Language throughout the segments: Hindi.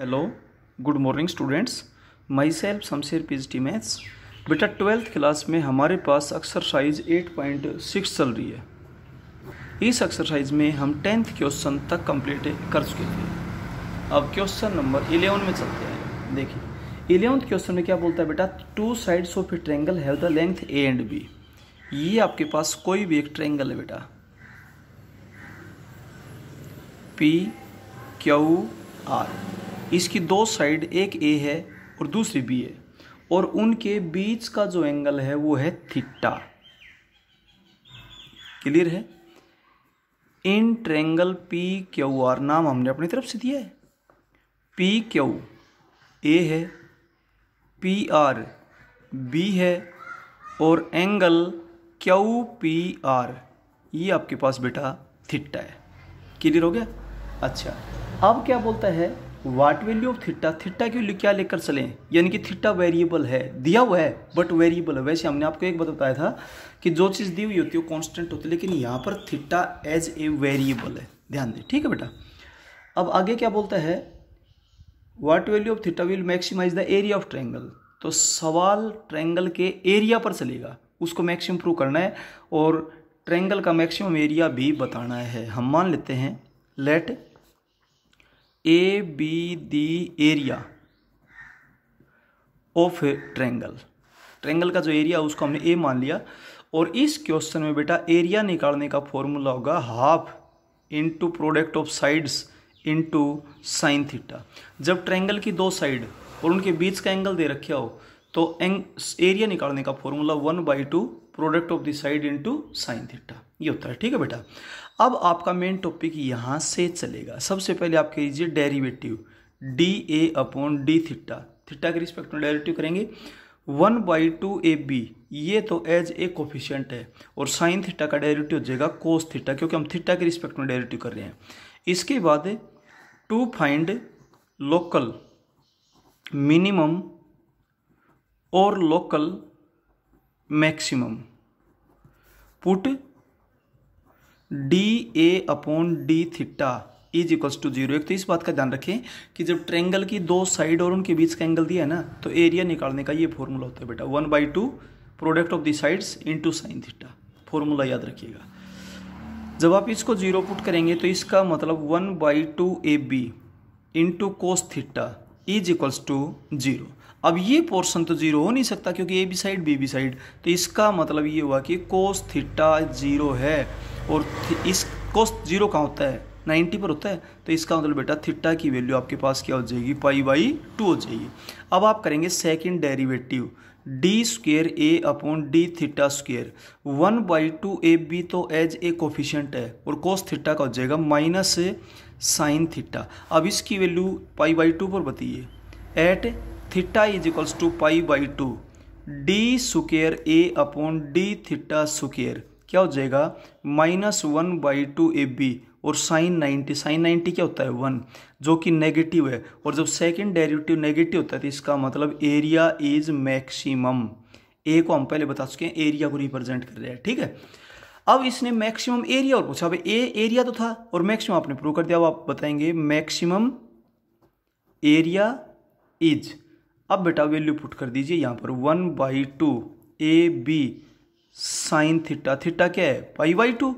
Hello, good morning students. My self Shamsher PhD maths. बेटा 12th क्लास में हमारे पास एक्सरसाइज 8.6 चल रही है। इस एक्सरसाइज में हम 10th क्वेश्चन तक कंप्लीट कर चुके थे। अब क्वेश्चन नंबर 11 में चलते हैं। देखिए 11th क्वेश्चन में क्या बोलता है बेटा, two sides of a triangle have the length A and B. ये आपके पास कोई भी एक ट्रायंगल है बेटा, पी क्यू आर। इसकी दो साइड, एक ए है और दूसरी बी है, और उनके बीच का जो एंगल है वो है थीटा। क्लियर है। In triangle P Q R, नाम हमने अपनी तरफ से दिया है। पी क्यू ए है, पी आर बी है, और एंगल क्यू पी आर ये आपके पास बेटा थीटा है। क्लियर हो गया। अच्छा, अब क्या बोलता है, what value of theta. Theta की वैल्यू क्या लेकर चलें, यानी कि थीटा वेरिएबल है, दिया हुआ है बट वेरिएबल है। वैसे हमने आपको एक बात बताया था कि जो चीज़ दी हुई होती है वो कांस्टेंट होती है, लेकिन यहाँ पर थीटा एज ए वेरिएबल है, ध्यान दें। ठीक है बेटा। अब आगे क्या बोलता है, what value of theta will maximize the area of triangle. तो सवाल ट्रायंगल के एरिया पर चलेगा, उसको मैक्सिमम प्रूव करना है और ट्रायंगल का मैक्सिमम एरिया भी बताना है। हम मान लेते हैं let A be the area of a triangle. Triangle का जो एरिया उसको हमने ए मान लिया, और इस क्वेश्चन में बेटा एरिया निकालने का फॉर्मूला होगा half into product of sides into sine theta. जब ट्रायंगल की दो साइड और उनके बीच का एंगल दे रखा हो तो एरिया निकालने का formula 1/2 product of the side into sine theta ये होता है। ठीक है बेटा। अब आपका मेन टॉपिक यहाँ से चलेगा। सबसे पहले आप कीजिए derivative D A upon D theta. Theta के रिस्पेक्ट में डेरिवेटिव करेंगे 1/2 ए बी, ये तो एज ए कोफिशिएंट है, और साइन थीटा का डेरिवेटिव हो जाएगा कोस थीटा, क्योंकि हम थीटा के रिस्पेक्ट में डेरिवेटिव कर रहे हैं। इसके बाद टू फाइंड लोकल मिनिमम और local maximum, put d A upon D theta is equals to 0। एक तो इस बात का ध्यान रखें कि जब ट्रायंगल की दो साइड और उनके बीच का एंगल दिया है ना, तो एरिया निकालने का ये फॉर्मूला होता है बेटा 1/2 product of the sides into sine theta. Formula याद रखिएगा। जब आप इसको 0 पुट करेंगे तो इसका मतलब 1/2 A B into cos theta is equals to 0। अब ये पोर्शन तो 0 हो नहीं सकता क्योंकि A B side B B side, तो इसका मतलब ये हुआ कि कोस थीटा 0 है, और इस कोस 0 कहाँ होता है, 90 पर होता है, तो इसका मतलब बेटा थीटा की वैल्यू आपके पास क्या हो जाएगी, π/2 हो जाएगी। अब आप करेंगे second derivative d square A upon D theta square. 1/2 A B तो एज ए कोफिशिएंट है, और कोस थीटा का हो जाएगा माइनस साइन थीटा। अब इसकी वैल्यू π/2 पर बताइए, at theta is equals to π/2 D square A upon D theta square क्या हो जाएगा, -1/2 ए बी, और साइन 90। साइन 90 क्या होता है 1, जो कि नेगेटिव है, और जब सेकंड डेरिवेटिव नेगेटिव होता है तो इसका मतलब एरिया इज मैक्सिमम। ए को हम पहले बता चुके हैं, एरिया को रिप्रेजेंट कर रहे हैं। ठीक है। अब इसने मैक्सिमम एरिया और पूछा। अब ए एरिया तो था और मैक्सिमम आपने प्रूव कर दिया। अब आप बताएंगे मैक्सिमम एरिया इज, अब बेटा वैल्यू पुट कर दीजिए यहाँ पर 1/2 A B sine theta. Theta क्या है π/2,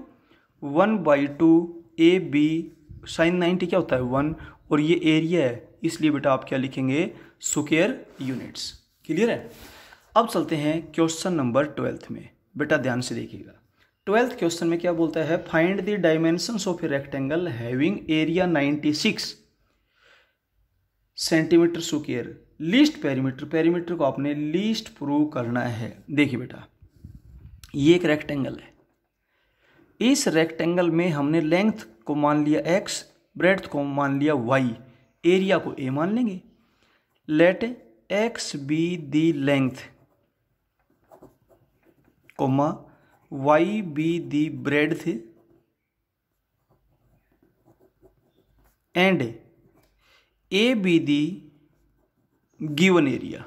1/2 ए बी साइन 90 क्या होता है 1, और ये एरिया है, इसलिए बेटा आप क्या लिखेंगे, स्क्वायर यूनिट्स। क्लियर है। अब चलते हैं क्वेश्चन नंबर 12 में। बेटा ध्यान से देखिएगा। 12th क्वेश्चन में क्या बोलता है, find the dimensions of a rectangle having area 96 centimetre square, least perimeter. Perimeter को आपने लीस्ट प्रूव करना है। देखिए बेटा ये एक रेक्टेंगल है। इस रेक्टेंगल में हमने लेंथ को मान लिया x, ब्रेड्थ को मान लिया y, एरिया को a मान लेंगे। Let x be the length comma y be the breadth and a be the given area.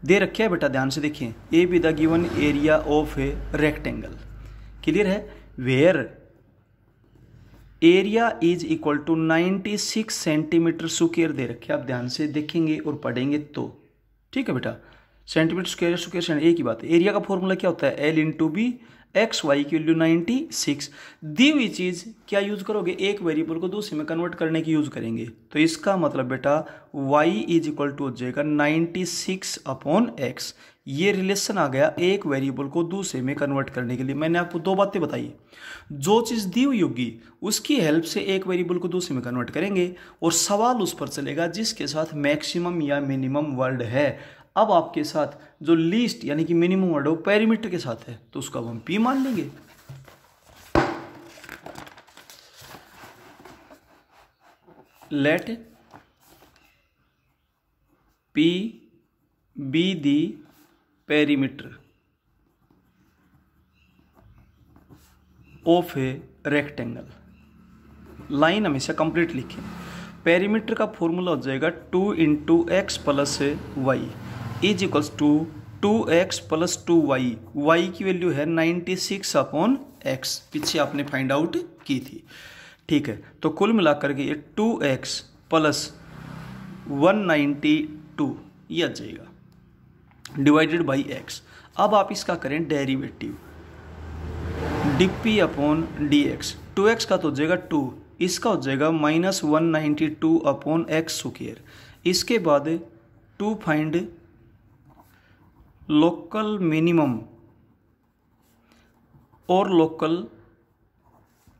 दे रखे है बेटा, ध्यान से देखिए, A be the given area of a rectangle. Clear है। Where area is equal to 96 centimetre square दे रखे, आप ध्यान से देखेंगे और पढ़ेंगे तो ठीक है बेटा। सेंटीमीटर स्क्वायर एक ही बात है। एरिया का फॉर्मूला क्या होता है, L into B, X Y की वैल्यू 96। दी हुई चीज क्या यूज करोगे, एक वेरिएबल को दूसरे में कन्वर्ट करने की यूज करेंगे। तो इसका मतलब बेटा y इज इक्वल टू हो जाएगा 96 अपॉन एक्स। ये रिलेशन आ गया एक वेरिएबल को दूसरे में कन्वर्ट करने के लिए। मैंने आपको दो बातें बताई, जो चीज दी हुई होगी उसकी हेल्प से एक वेरिएबल को दूसरे में कन्वर्ट करेंगे, और सवाल उस पर चलेगा जिसके साथ मैक्सिमम या मिनिमम वर्ड है। अब आपके साथ जो लीस्ट यानी कि मिनिमम वर्ड है वो पेरीमीटर के साथ है, तो उसका हम पी मान लेंगे। Let P be the perimeter of a rectangle. Line हमेशा कंप्लीट लिखें। पेरीमीटर का फॉर्मूला हो जाएगा 2 into X plus Y is equals to 2x plus 2y। y की वैल्यू है 96 अपॉन एक्स, पीछे आपने फाइंड आउट की थी। ठीक है, तो कुल मिलाकर के ये 2x प्लस 192 ये आ जाएगा डिवाइडेड बाई x। अब आप इसका करें derivative, dp upon dx। 2x का तो हो जाएगा 2, इसका हो जाएगा माइनस 192 अपॉन एक्स स्क्वायर। इसके बाद 2 फाइंड लोकल मिनिमम और local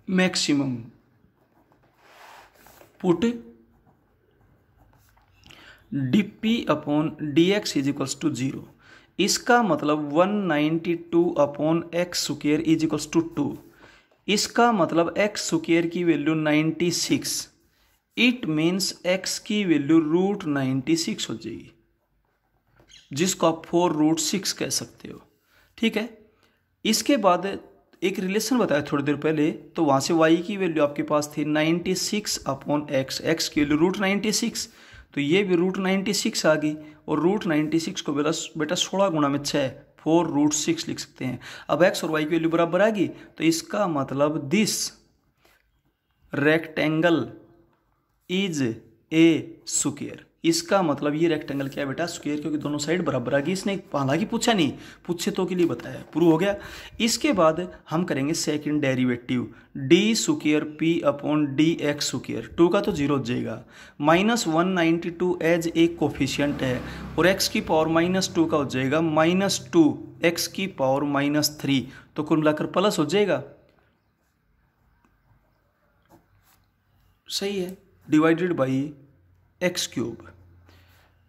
maximum, put dp upon dx is equals to 0। इसका मतलब 192 upon x square is equals to 2। इसका मतलब एक्स स्क्वायर की वैल्यू 96, इट मीन्स एक्स की वैल्यू √96 हो जाएगी, जिसको आप 4√6 कह सकते हो। ठीक है, इसके बाद एक रिलेशन बताया थोड़ी देर पहले, तो वहाँ से y की वैल्यू आपके पास थी 96 अपॉन एक्स, एक्स की वैल्यू √96, तो ये भी √96 आ गई। और √96 को बेटा 16 गुणा में 6, 4√6 लिख सकते हैं। अब x और y की वैल्यू बराबर आ गई, तो इसका मतलब this rectangle is a square. इसका मतलब ये रेक्टेंगल क्या है बेटा, स्क्वायर, क्योंकि दोनों साइड बराबर आ गई। इसने हालांकि पूछा नहीं, पूछे तो के लिए बताया, प्रूव हो गया। इसके बाद हम करेंगे second derivative, D square P upon d x square. 2 का तो 0 हो जाएगा, माइनस 192 एज एक कोफिशियंट है, और एक्स की पावर -2 का हो जाएगा -2 एक्स की पावर -3, तो कुल मिलाकर प्लस हो जाएगा। सही है, डिवाइडेड बाई एक्स क्यूब,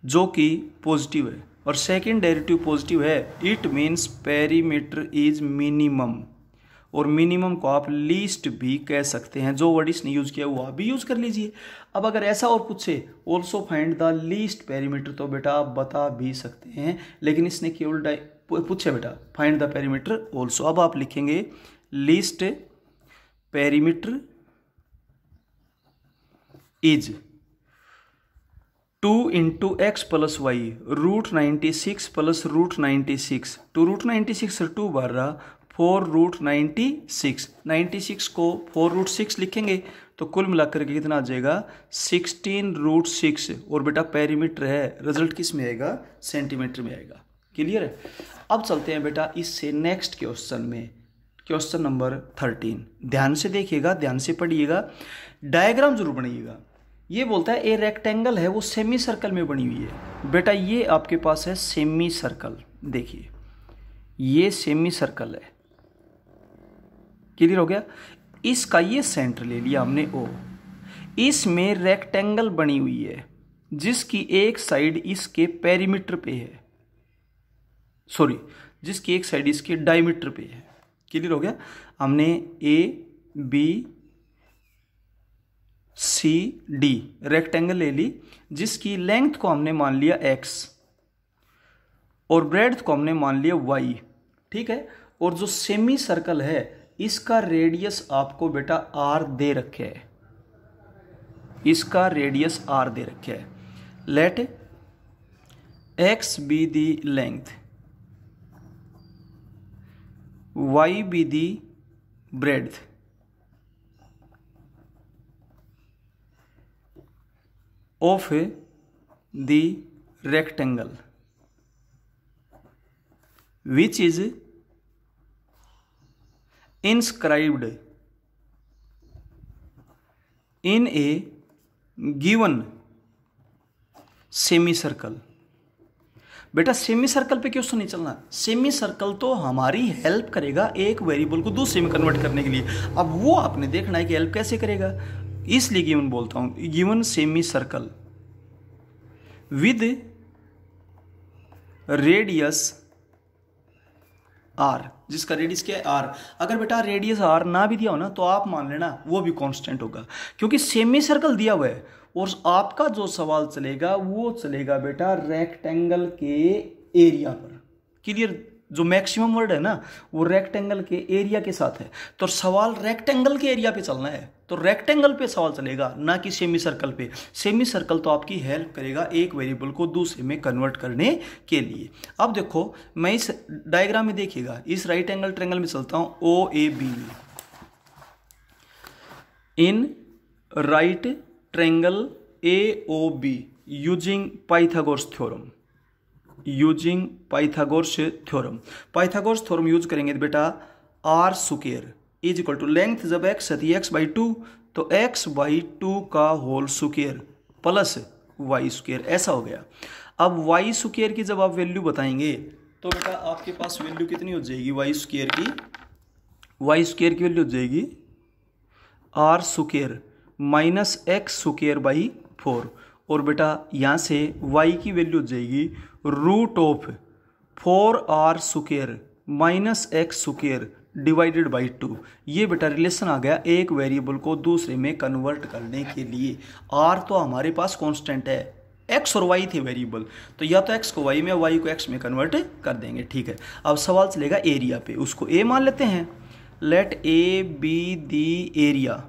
जो कि पॉजिटिव है, और सेकेंड डेरिवेटिव पॉजिटिव है। It means perimeter is minimum, और मिनिमम को आप लीस्ट भी कह सकते हैं। जो वर्ड इसने यूज किया वो आप भी यूज कर लीजिए। अब अगर ऐसा और पूछे also find the least perimeter, तो बेटा आप बता भी सकते हैं, लेकिन इसने केवल पूछे बेटा फाइंड द पेरीमीटर ऑल्सो। अब आप लिखेंगे least perimeter is 2 into X plus Y √96 plus √96, 2√96 से 2 बार रहा 4√96, 96 को 4√6 लिखेंगे तो कुल मिलाकर के कितना आ जाएगा 16√6। और बेटा पेरीमीटर है, रिजल्ट किस में आएगा, सेंटीमीटर में आएगा। क्लियर है। अब चलते हैं बेटा इससे नेक्स्ट क्वेश्चन में, क्वेश्चन नंबर 13। ध्यान से देखिएगा, ध्यान से पढ़िएगा, डायग्राम जरूर बनाइएगा। ये बोलता है ए रेक्टेंगल है वो सेमी सर्कल में बनी हुई है। बेटा ये आपके पास है सेमी सर्कल, देखिए ये सेमी सर्कल है, क्लियर हो गया। इसका ये सेंटर ले लिया हमने ओ, इसमें रेक्टेंगल बनी हुई है जिसकी एक साइड इसके पेरीमीटर पे है, सॉरी जिसकी एक साइड इसके डायमीटर पे है। क्लियर हो गया। हमने A B C D rectangle ले ली, जिसकी लेंथ को हमने मान लिया x और ब्रेड्थ को हमने मान लिया y। ठीक है। और जो सेमी सर्कल है इसका रेडियस आपको बेटा r दे रखे है, इसका रेडियस r दे रखे है। Let x be the length, y be the breadth, of the rectangle which is inscribed in a given semi circle. बेटा सेमी सर्कल पे क्वेश्चन नहीं चलना, सेमी सर्कल तो हमारी हेल्प करेगा एक वेरिएबल को दूसरे में कन्वर्ट करने के लिए। अब वो आपने देखना है कि हेल्प कैसे करेगा, इसलिए गिवन बोलता हूं, given semi circle with radius R, जिसका रेडियस क्या है आर। अगर बेटा रेडियस आर ना भी दिया हो ना तो आप मान लेना वो भी कांस्टेंट होगा, क्योंकि सेमी सर्कल दिया हुआ है और आपका जो सवाल चलेगा वो चलेगा बेटा रेक्टेंगल के एरिया पर। क्लियर, जो मैक्सिमम वर्ड है ना वो रेक्टेंगल के एरिया के साथ है, तो सवाल रेक्टेंगल के एरिया पे चलना है, तो रेक्टेंगल पे सवाल चलेगा ना कि सेमी सर्कल पे। सेमी सर्कल तो आपकी हेल्प करेगा एक वेरिएबल को दूसरे में कन्वर्ट करने के लिए। अब देखो मैं इस डायग्राम में देखिएगा, इस राइट एंगल ट्रायंगल में चलता हूं ओ ए बी में। In right triangle A O B using Pythagoras theorem, using Pythagoras theorem. Pythagoras theorem use करेंगे तो बेटा R square is equal to length जब एक्स है एक्स बाई टू, तो एक्स बाई टू का whole square plus Y square, ऐसा हो गया। अब वाई स्क्वायर की जब आप वैल्यू बताएंगे तो बेटा आपके पास वैल्यू कितनी हो जाएगी वाई स्क्वायर की, वाई स्क्वायर की वैल्यू हो जाएगी R square minus X square by 4, और बेटा यहां से y की वैल्यू हो जाएगी root of 4r square minus X square divided by 2। ये बेटा रिलेशन आ गया एक वेरिएबल को दूसरे में कन्वर्ट करने के लिए। r तो हमारे पास कांस्टेंट है, x और y थे वेरिएबल, तो या तो x को y में y को x में कन्वर्ट कर देंगे। ठीक है, अब सवाल चलेगा एरिया पे, उसको a मान लेते हैं। Let a be the area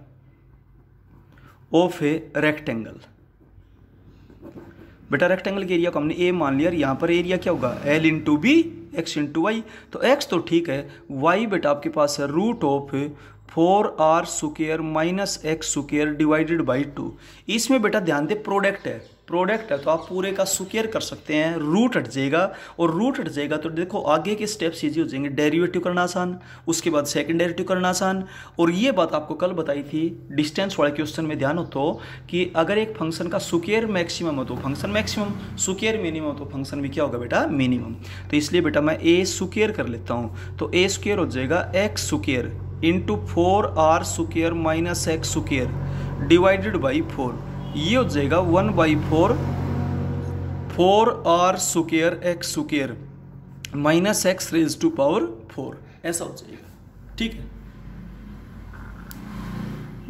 of a rectangle. बेटा रेक्टेंगल के एरिया को हमने ए मान लिया, यहां पर एरिया क्या होगा L into B X into Y, तो एक्स तो ठीक है, वाई बेटा आपके पास है root of 4r square minus X square divided by 2। इसमें बेटा ध्यान दे प्रोडक्ट है, प्रोडक्ट है तो आप पूरे का स्क्वायर कर सकते हैं, रूट हट जाएगा, और रूट हट जाएगा तो देखो आगे के स्टेप्स इजी हो जाएंगे, डेरिवेटिव करना आसान, उसके बाद सेकंड डेरिवेटिव करना आसान। और ये बात आपको कल बताई थी डिस्टेंस वाले क्वेश्चन में, ध्यान हो तो कि अगर एक फंक्शन का स्क्वायर मैक्सिमम हो तो फंक्शन मैक्सिमम, स्क्वायर मिनिमम हो तो फंक्शन भी क्या होगा बेटा मिनिमम। तो इसलिए बेटा मैं ए स्क्वायर कर लेता हूँ, तो ए स्क्वायर हो जाएगा x square into 4r square minus X square divided by 4, ये हो जाएगा 1/4 4r square X square minus X raise to power 4, ऐसा हो जाएगा। ठीक है,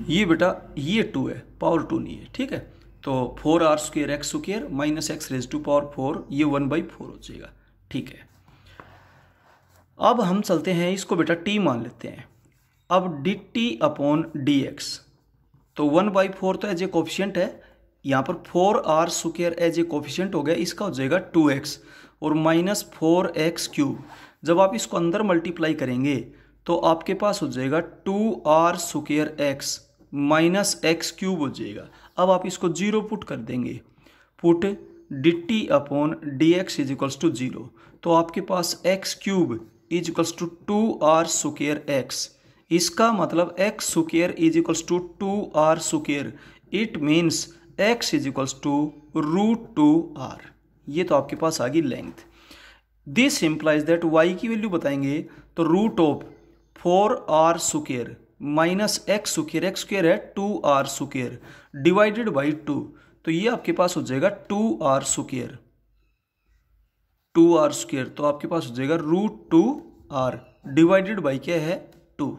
ये बेटा ये 2 है, पावर 2 नहीं है। ठीक है, तो 4r square X square minus X raise to power 4, ये 1/4 हो जाएगा। ठीक है, अब हम चलते हैं इसको बेटा t मान लेते हैं। अब dt अपॉन dx, तो 1/4 तो एज ए कोफिशिएंट है, यहाँ पर 4r square as a coefficient हो गया, इसका हो जाएगा 2x और माइनस 4x क्यूब। जब आप इसको अंदर मल्टीप्लाई करेंगे तो आपके पास हो जाएगा 2r square x minus X cube हो जाएगा। अब आप इसको 0 पुट कर देंगे, put dt upon dx is equals to 0, तो आपके पास x cube is equals to 2r square x, इसका मतलब x square is equals to 2r square, it means x is equals to root 2r। ये तो आपके पास आ गई length. This implies that y की वैल्यू बताएंगे तो root of 4r square minus X square है 2r स्क्वायर डिवाइडेड बाई 2, तो ये आपके पास हो जाएगा 2r स्क्वायर, 2r स्क्वायर, तो आपके पास हो जाएगा रूट 2r डिवाइडेड बाई क्या है 2,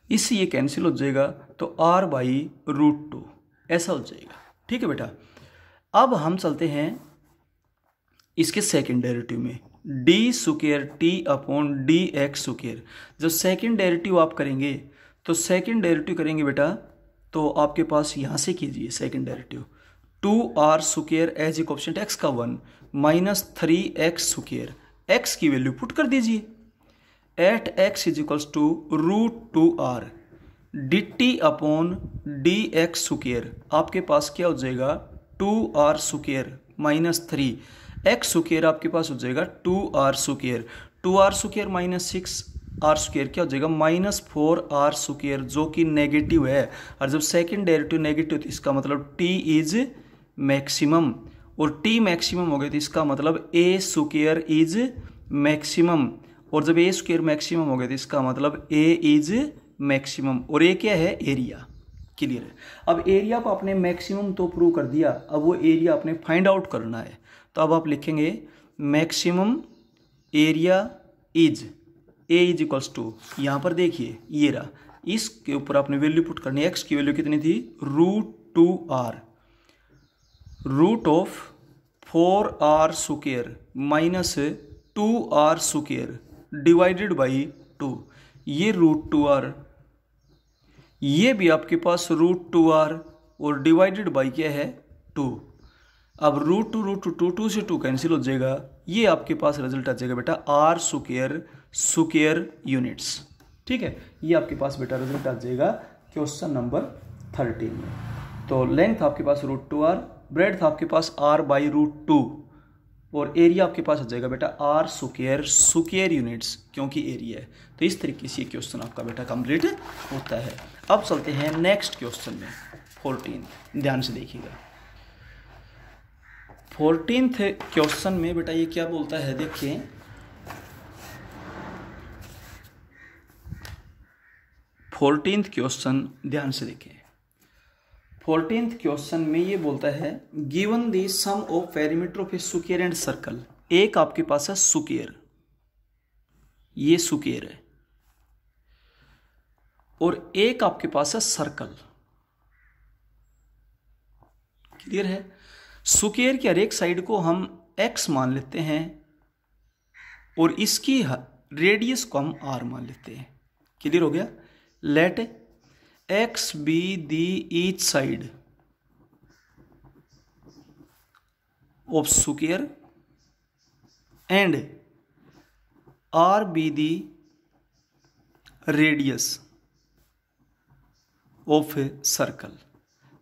इससे ये कैंसिल हो जाएगा तो r बाई रूट 2, ऐसा हो जाएगा। ठीक है बेटा, अब हम चलते हैं इसके सेकेंड डेरिवेटिव में, D square T upon d x square. जब सेकेंड डेरिवेटिव आप करेंगे तो सेकेंड डेरिवेटिव करेंगे बेटा तो आपके पास यहाँ से कीजिए second derivative 2r square as a coefficient x का 1 माइनस 3x स्क्वायर, x की वैल्यू पुट कर दीजिए at x is equals to root 2r, d T upon d x square आपके पास क्या हो जाएगा 2r square minus 3 x square आपके पास हो जाएगा 2r square 2r square minus 6r square क्या हो जाएगा -4r स्क्वायर जो कि नेगेटिव है। और जब सेकंड डेरिवेटिव नेगेटिव तो इसका मतलब t इज मैक्सिमम और t मैक्सिमम हो गया तो इसका मतलब a स्क्वायर इज मैक्सिमम और जब a स्क्वायर मैक्सिमम हो गया तो इसका मतलब a इज मैक्सिमम और a क्या है एरिया। क्लियर है। अब एरिया को आपने मैक्सिमम तो प्रूव कर दिया, अब वो एरिया आपने फाइंड आउट करना है। तो अब आप लिखेंगे maximum area is A is equals to, यहाँ पर देखिए ये रहा, इसके ऊपर आपने वैल्यू पुट करनी है। एक्स की वैल्यू कितनी थी √2r, root of 4r square minus 2r square divided by 2, ये √2r, ये भी आपके पास √2r और डिवाइडेड बाई क्या है 2। अब √2 से 2 कैंसिल हो जाएगा, ये आपके पास रिजल्ट आ जाएगा बेटा r स्क्वायर यूनिट्स। ठीक है, ये आपके पास बेटा रिजल्ट आ जाएगा क्वेश्चन नंबर 13 में। तो लेंथ आपके पास √2r, ब्रेड्थ आपके पास r बाई √2 और एरिया आपके पास आ जाएगा बेटा r स्क्वायर यूनिट्स क्योंकि एरिया है। तो इस तरीके से ये क्वेश्चन आपका बेटा कंप्लीट होता है। अब चलते हैं नेक्स्ट क्वेश्चन में 14, ध्यान से देखिएगा। 14th क्वेश्चन में बेटा ये क्या बोलता है देखिए, फोर्टीन्थ क्वेश्चन ध्यान से देखें। 14th क्वेश्चन में ये बोलता है given the sum of perimeter of a square and circle. एक आपके पास है स्क्वायर, ये स्क्वायर है, और एक आपके पास है सर्कल। क्लियर है। स्क्वायर की हर एक साइड को हम x मान लेते हैं और इसकी रेडियस को हम r मान लेते हैं। क्लियर हो गया। Let x be the each side of square and r be the radius of a circle।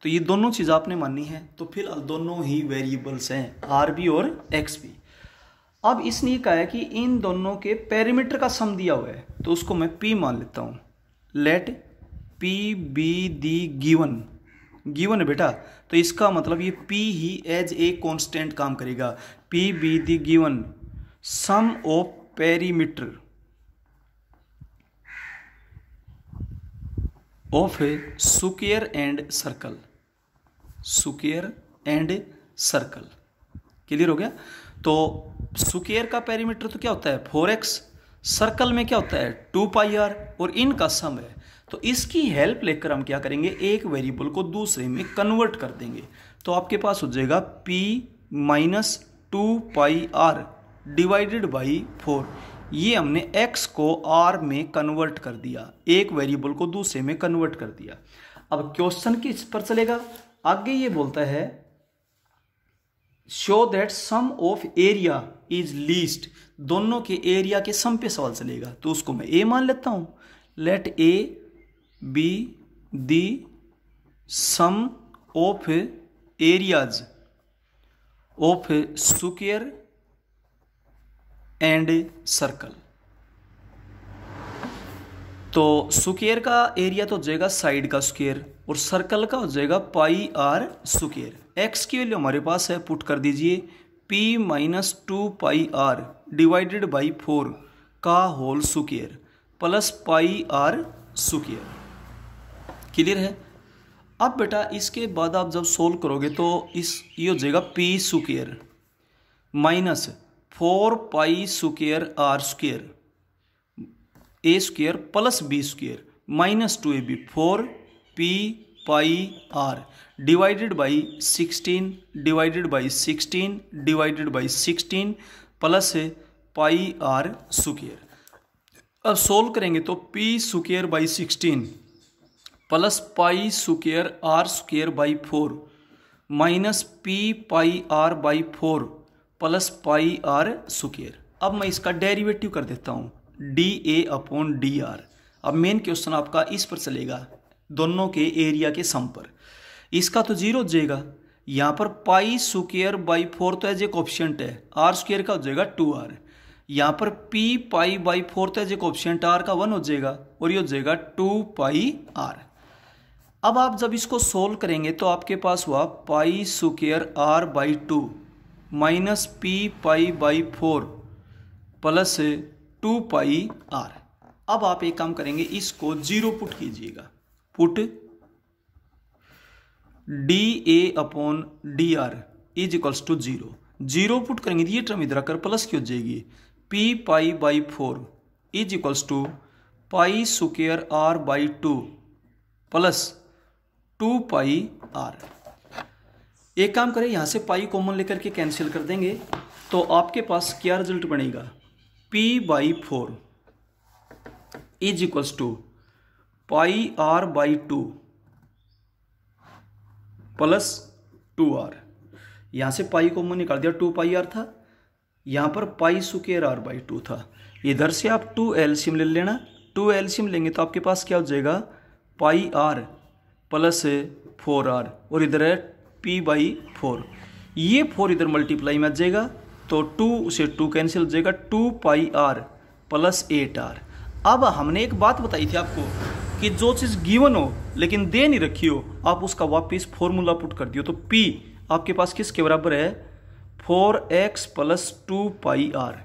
तो ये दोनों चीज आपने माननी है। तो फिलहाल दोनों ही वेरिएबल्स हैं आर बी और एक्स बी। अब इसने कहा है कि इन दोनों के पेरीमीटर का सम दिया हुआ है तो उसको मैं पी मान लेता हूं। Let P be the given है बेटा, तो इसका मतलब ये पी ही एज ए कांस्टेंट काम करेगा। P be the given sum of perimeter of a square and circle, square and circle. Clear हो गया। तो स्क्वायर का पेरीमीटर तो क्या होता है 4x, सर्कल में क्या होता है 2πr और इनका सम है। तो इसकी हेल्प लेकर हम क्या करेंगे, एक वेरिएबल को दूसरे में कन्वर्ट कर देंगे। तो आपके पास हो जाएगा p minus 2πr divided by 4। ये हमने x को r में कन्वर्ट कर दिया, एक वेरिएबल को दूसरे में कन्वर्ट कर दिया। अब क्वेश्चन किस पर चलेगा, आगे ये बोलता है show that sum of area is least. दोनों के एरिया के सम पे सवाल चलेगा तो उसको मैं a मान लेता हूं। Let a be the sum of areas of square and circle. तो स्क्वायर का एरिया तो हो जाएगा साइड का स्क्वायर और सर्कल का हो जाएगा πr स्क्वायर। x की वैल्यू हमारे पास है, पुट कर दीजिए p minus 2πr divided by 4 का whole square plus πr square. Clear है। अब बेटा इसके बाद आप जब सोल्व करोगे तो ये हो जाएगा p square minus 4π square r square A square plus B square minus 2ab 4p/r divided by 16 divided by 16 divided by 16 plus πr square. अब सोल्व करेंगे तो p square by 16 plus pi square r square by 4 minus p/r by 4 plus πr square. अब मैं इसका डेरिवेटिव कर देता हूं dA अपॉन dr। अब मेन क्वेश्चन आपका इस पर चलेगा दोनों के एरिया के सम पर। इसका तो 0 हो जाएगा। यहाँ पर पाई स्क्वायर बाई 4 तो एज ए कोफिशिएंट है, आर स्क्वायर का हो जाएगा 2r। यहाँ पर पी पाई बाई 4 तो एज ए कोफिशिएंट आर का 1 हो जाएगा और ये हो जाएगा 2 पाई आर। अब आप जब इसको सोल्व करेंगे तो आपके पास हुआ pi square r by 2 minus p pi by 4 plus 2 pi r. अब आप एक काम करेंगे, इसको 0 पुट कीजिएगा, put d A upon d r is equals to 0 put करेंगे तो ये टर्म इधर आकर प्लस की हो जाएगी, p pi by 4 is equals to pi square r by 2 plus 2 pi r. एक काम करें, यहां से पाई कॉमन लेकर के कैंसिल कर देंगे तो आपके पास क्या रिजल्ट बनेगा, p by 4 is equals to pi r by 2 plus 2r। यहां से पाई कॉमन निकाल दिया, 2 पाई आर था, यहां पर पाई स्क्वायर आर बाई 2 था। इधर से आप 2 एलसीएम ले लेना, 2 एलसीएम लेंगे तो आपके पास क्या हो जाएगा, पाई आर प्लस 4r और इधर है p बाई 4। ये 4 इधर मल्टीप्लाई में आ जाएगा तो 2 से 2 कैंसिल हो जाएगा, 2 पाई आर प्लस 8r। अब हमने एक बात बताई थी आपको कि जो चीज़ गिवन हो लेकिन दे नहीं रखी हो, आप उसका वापस फॉर्मूला पुट कर दियो तो p आपके पास किसके बराबर है, 4x plus 2 pi r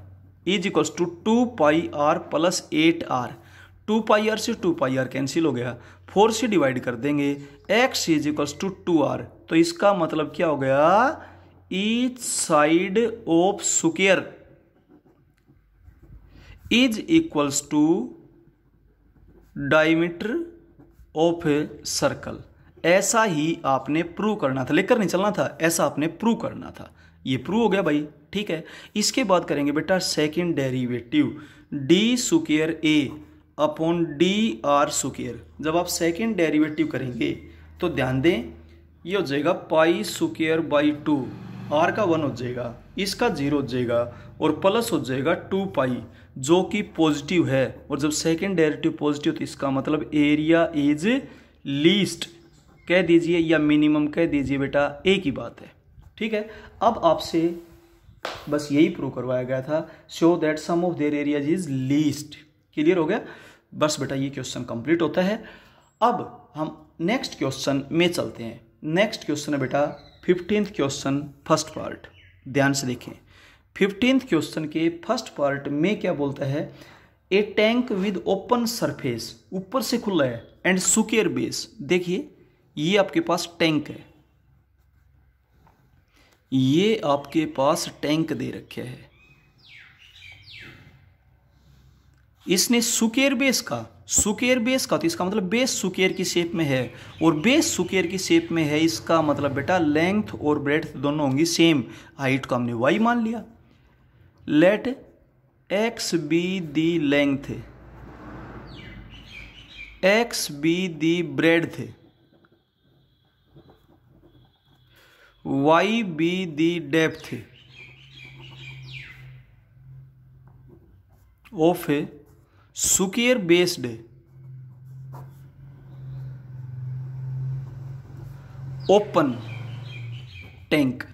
is equals to 2 pi r plus 8r। 2 pi r से 2 पाई आर कैंसिल हो गया, 4 से डिवाइड कर देंगे, x is equals to 2r। तो इसका मतलब क्या हो गया, each side of square is equals to diameter of a circle. ऐसा ही आपने प्रूव करना था, लेकर नहीं चलना था, ऐसा आपने प्रूव करना था। ये प्रूव हो गया भाई, ठीक है। इसके बाद करेंगे बेटा second derivative, D square A upon d are square. जब आप सेकंड डेरिवेटिव करेंगे तो ध्यान दें, ये हो जाएगा पाई स्क्वायर बाई 2, आर का 1 हो जाएगा, इसका 0 हो जाएगा और प्लस हो जाएगा 2 पाई जो कि पॉजिटिव है। और जब सेकंड डेरिवेटिव पॉजिटिव तो इसका मतलब एरिया इज लीस्ट कह दीजिए या मिनिमम कह दीजिए बेटा, एक ही बात है, ठीक है। अब आपसे बस यही प्रूव करवाया गया था, show that sum of their areas is least. Clear हो गया, बस बेटा ये क्वेश्चन कंप्लीट होता है। अब हम नेक्स्ट क्वेश्चन में चलते हैं। नेक्स्ट क्वेश्चन है बेटा 15th क्वेश्चन फर्स्ट पार्ट। ध्यान से देखें, 15th क्वेश्चन के फर्स्ट पार्ट में क्या बोलता है, ए टैंक विद ओपन सरफेस, ऊपर से खुला है, एंड स्क्वायर बेस। देखिए ये आपके पास टैंक है, ये आपके पास टैंक दे रखे है, इसने स्क्वायर बेस का तो इसका मतलब बेस स्क्वायर की शेप में है, और बेस स्क्वायर की शेप में है, इसका मतलब बेटा लेंथ और ब्रेड्थ दोनों होंगी सेम। हाइट को हमने y मान लिया। Let x be the length, x be the breadth, y be the depth of a square based open tank.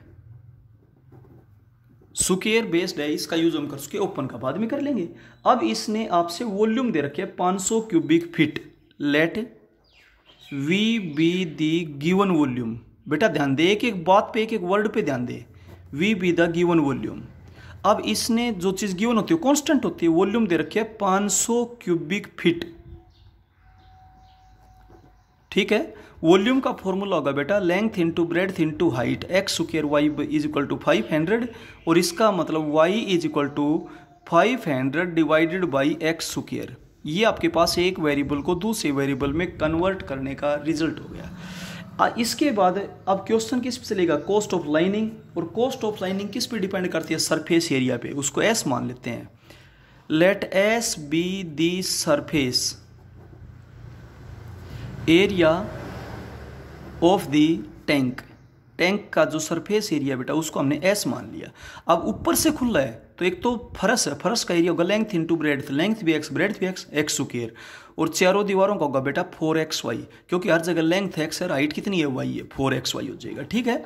Square based है, इसका यूज हम कर सके, ओपन का बाद में कर लेंगे। अब इसने आपसे वॉल्यूम दे रखे 500 cubic feet. Let v be the given volume. बेटा ध्यान दे, एक एक बात पे, एक एक वर्ड पे ध्यान दे, V be the given volume. अब इसने जो चीज गिवन होती है कांस्टेंट होती है, वॉल्यूम दे रखी है 500 क्यूबिक फीट, ठीक है। वॉल्यूम का फॉर्मूला होगा बेटा length into breadth into height, x square y is equal to 500, और इसका मतलब y is equal to 500 divided by x square. ये आपके पास एक वेरिएबल को दूसरे वेरिएबल में कन्वर्ट करने का रिजल्ट हो गया। इसके बाद अब क्वेश्चन किस पे चलेगा, कॉस्ट ऑफ लाइनिंग। और कॉस्ट ऑफ लाइनिंग किस पे डिपेंड करती है, सरफेस एरिया पे, उसको एस मान लेते हैं। Let s be the surface area of the tank. Tank का जो सरफेस एरिया बेटा उसको हमने एस मान लिया। अब ऊपर से खुला है तो एक तो फरस है, फरस का एरिया होगा लेंथ इंटू ब्रेड्थ, लेंथ भी एक्स ब्रेड्थ भी एक्स, एक्स स्क्वायर। और चारों दीवारों का होगा बेटा 4xy, क्योंकि हर जगह लेंथ एक्स है, हाइट कितनी है y है, 4xy हो जाएगा। ठीक है,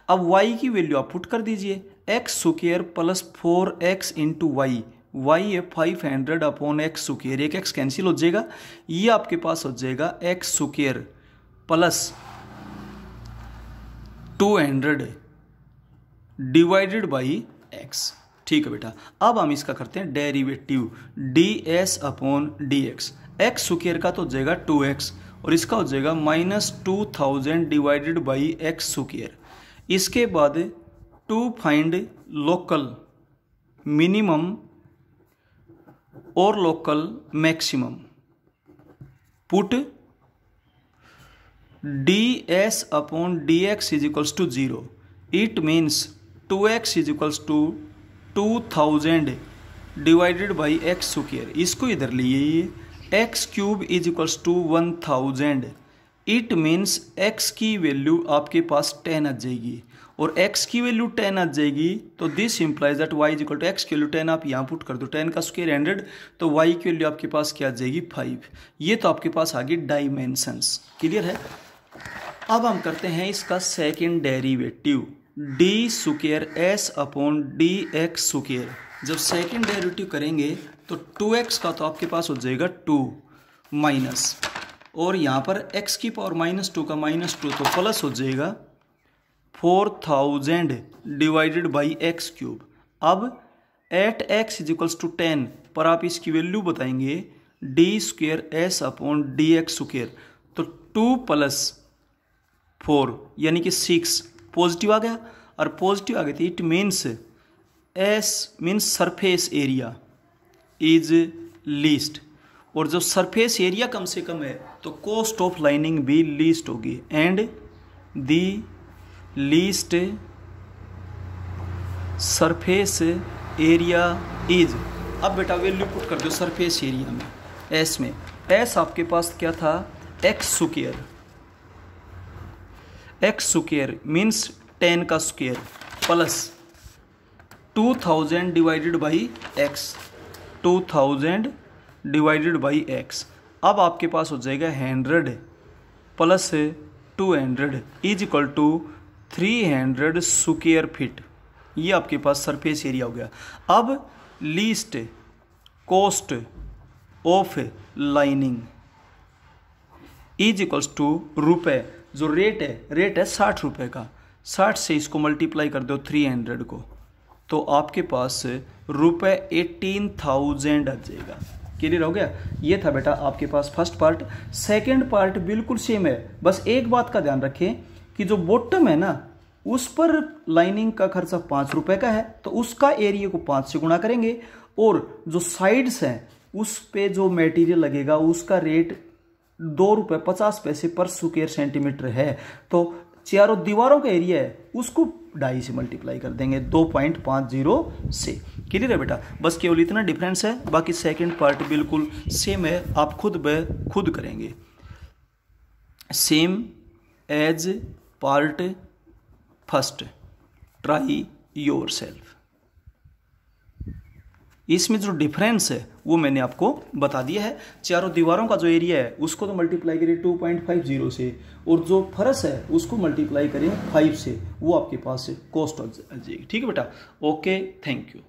अब y की वैल्यू आप पुट कर दीजिए, x square plus 4x into y, y है 500 अपॉन एक्स स्क्वायर, एक x कैंसिल हो जाएगा, ये आपके पास हो जाएगा x square plus 200 divided by x। ठीक है बेटा, अब हम इसका करते हैं derivative, ds upon dx, x square का तो हो जाएगा 2x और इसका हो जाएगा -2000 डिवाइडेड बाई एक्स स्क्वायर। इसके बाद टू फाइंड लोकल मिनिमम और local maximum, put ds upon dx is equals to 0, it means 2x is equals to 2000 divided by x square. इसको इधर लिए, x cube is equals to 1000, it means x की वैल्यू आपके पास 10 आ जाएगी और x की वैल्यू 10 आ जाएगी, तो this implies that y is equal to x की वैल्यू 10 आप यहाँ पुट कर दो, 10 का स्क्वायर 100, तो y की वैल्यू आपके पास क्या आ जाएगी 5। ये तो आपके पास आ गई डायमेंशंस। क्लियर है। अब हम करते हैं इसका second derivative, D square s upon d x square. जब सेकेंड डेरिवेटिव करेंगे तो 2x का तो आपके पास हो जाएगा 2 माइनस, और यहाँ पर x की पावर -2 का -2 तो प्लस हो जाएगा 4000 डिवाइडेड बाई एक्स क्यूब। अब at x is equals to 10 पर आप इसकी वैल्यू बताएंगे d square s upon d x square, तो 2 + 4 यानी कि 6 पॉजिटिव आ गया, और पॉजिटिव आ गई थी, it means S means surface area is least, और जो सरफेस एरिया कम से कम है तो कॉस्ट ऑफ लाइनिंग भी लीस्ट होगी, and the least surface area is. अब बेटा वैल्यू पुट कर दो सरफेस एरिया में, एस में, एस आपके पास क्या था x square, X square means 10 का square plus 2000 divided by x, 2000 divided by x. अब आपके पास हो जाएगा 100 plus 200 is equal to 300 square feet. ये आपके पास सरफेस एरिया हो गया। अब least cost of lining is equals to रुपए, जो रेट है 60 रुपये का, 60 से इसको मल्टीप्लाई कर दो 300 को, तो आपके पास रुपये 18,000 आ जाएगा। क्लियर हो गया। ये था बेटा आपके पास फर्स्ट पार्ट। सेकंड पार्ट बिल्कुल सेम है, बस एक बात का ध्यान रखें कि जो बॉटम है ना उस पर लाइनिंग का खर्चा 5 रुपये का है, तो उसका एरिया को 5 से गुणा करेंगे, और जो साइड्स हैं उस पे जो मटेरियल लगेगा उसका रेट 2 रुपये 50 पैसे पर स्क्वायर सेंटीमीटर है, तो चारों दीवारों का एरिया है उसको 2.5 से मल्टीप्लाई कर देंगे, 2.50 से। क्लियर है बेटा, बस केवल इतना डिफरेंस है, बाकी सेकंड पार्ट बिल्कुल सेम है, आप खुद ब खुद करेंगे। Same as part first, try yourself. इसमें जो डिफरेंस है वो मैंने आपको बता दिया है। चारों दीवारों का जो एरिया है उसको तो मल्टीप्लाई करें 2.50 से, और जो फर्श है उसको मल्टीप्लाई करें 5 से, वो आपके पास कॉस्ट आ जाएगी। ठीक है बेटा, ओके, थैंक यू।